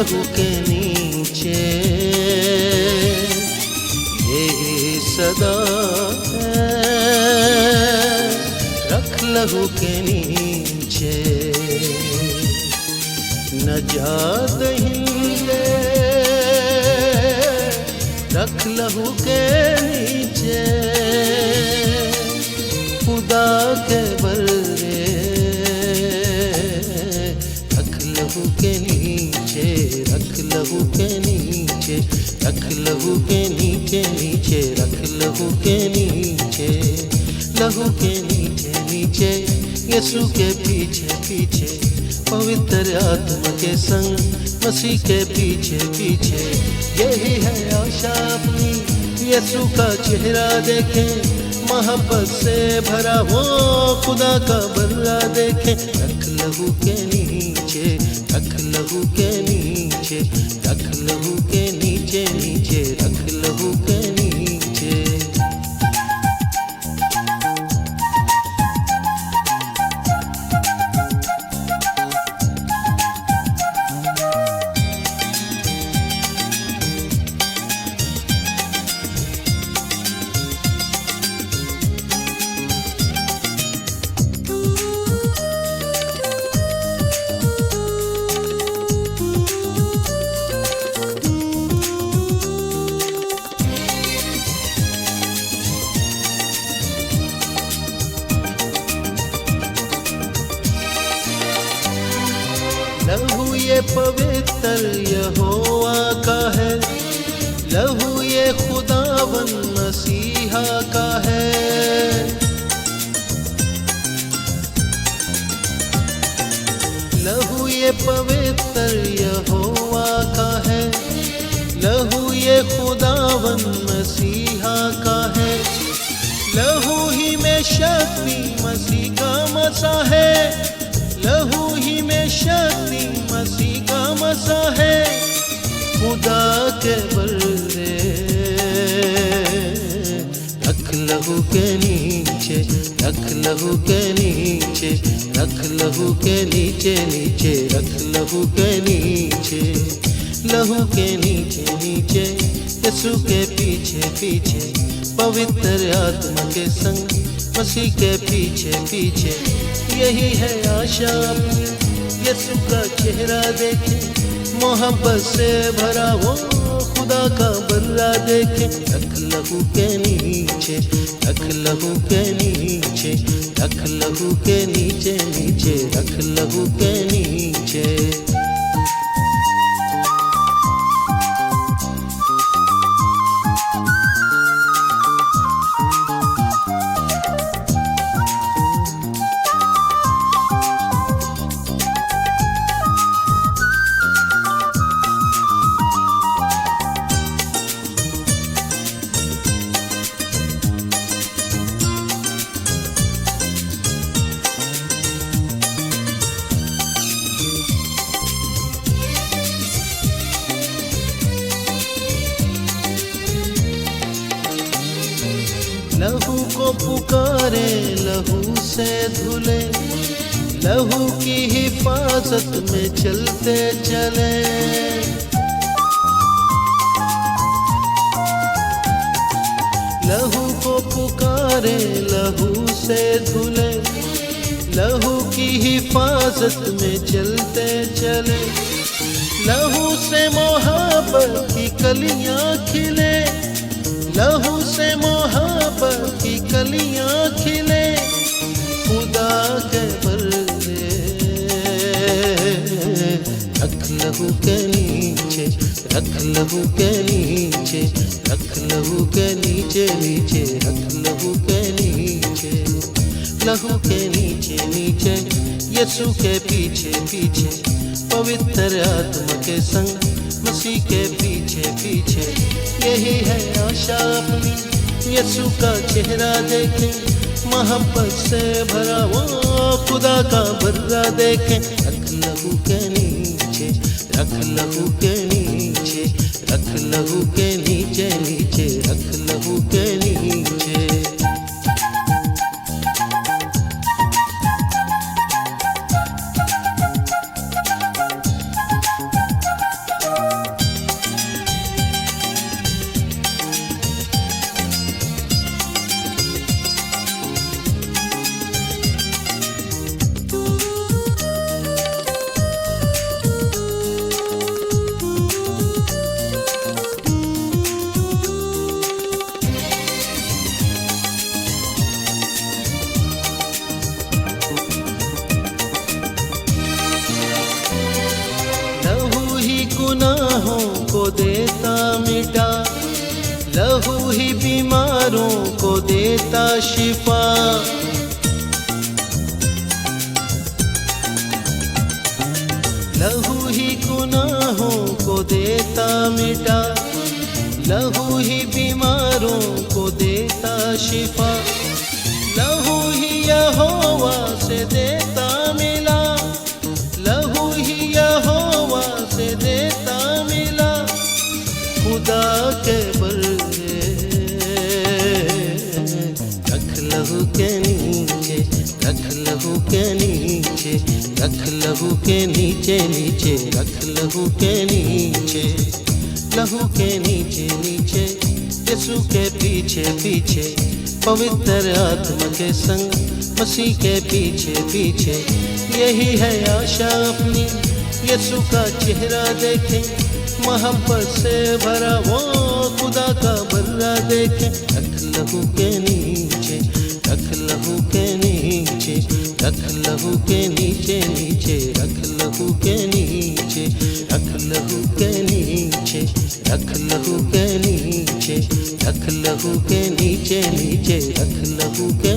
लहू के नीचे यही सदा है, रख लहू के नीचे न जात हिले, रख लहू के नीचे खुदा के बल्ले, रख लहू के नीचे, रख लहू के नीचे, रख लहू के नीचे, नीचे रख लहू के नीचे, लहू के नीचे नीचे यीशु के पीछे पीछे, पवित्र आत्मा के संग मसीह के पीछे पीछे, यही है आशा अपनी यीशु का चेहरा देखे, मोहब्बत से भरा हो खुदा का बल्ला देखे, रख लहू के नीचे, रख लहू के नीचे, रख लहू के नीचे नीचे, रख लहू के नीचे। लहू ये पवित्र यहोवा का है, लहू ये खुदावन मसीहा का है, लहू ये पवित्र यहोवा का है, लहू ये खुदावन मसीहा का है, लहू ही में शक्ति मसीह का मसा है, लहू ही में शक्ति मसीह का मसा है, खुदा के बल्ले, रख लहू के नीचे, रख लहू के नीचे, रख लहू के नीचे नीचे, रख लहू के नीचे, लहू के नीचे नीचे यीशु के पीछे पीछे, पवित्र आत्मा के संग मसीह के पीछे पीछे, यही है आशा अपनी यीशु का चेहरा देखे, मोहब्बत से भरा वो खुदा का बल्ला देखे, रख लहू के नीचे, रख लहू के नीचे, रख लहू के नीचे नीचे, रख लहू के नीचे। लहू को पुकारे लहू से धुले, लहू की हिफाजत में चलते चले, लहू को पुकारे लहू से धुले, लहू की हिफाजत में चलते चले, लहू से मोहब्बत की कलियां खिले, लहू से मोहब्बत की कलियां खिले, खुदा के बल्ले, रख लहू के नीचे, रख लहू के नीचे, रख लहू के नीचे नीचे, रख लहू के नीचे, लहू के नीचे नीचे यीशु के पीछे पीछे, पवित्र आत्मा के संग मसीह के पीछे पीछे, यही है आशा अपनी यीशु का चेहरा देखे, मोहब्बत से भरा वो खुदा का बल्ला देखे, रख लहू के नीचे, रख लहू के नीचे, रख लहू के नीचे नीचे, रख लहू के नीचे। देता मिटा, लहू ही बीमारों को देता शिफा। लहू ही गुनाहों को देता मिटा, लहू ही बीमारों को देता शिफा। लहू ही यहोवा से देता मिला, लहू ही यहोवा से देता मिला। खुदा के बल्ले रख लहू के नीचे, रख लहू के नीचे, रख लहू के नीचे नीचे, रख लहू के नीचे। लहू के नीचे नीचे, यीशु के पीछे पीछे, पवित्र आत्मा के संग मसीह के पीछे पीछे। यही है आशा अपनी, यीशु का चेहरा देखें, मोहब्बत से भरा वो खुदा का बल्ला देखें। रख लहू के नीचे, रख लहू के नीचे, रख लहू के नीचे नीचे, रख लहू के नीचे, रख लहू के नीचे, रख लहू के नीचे, रख लहू के नीचे नीचे, रख लहू के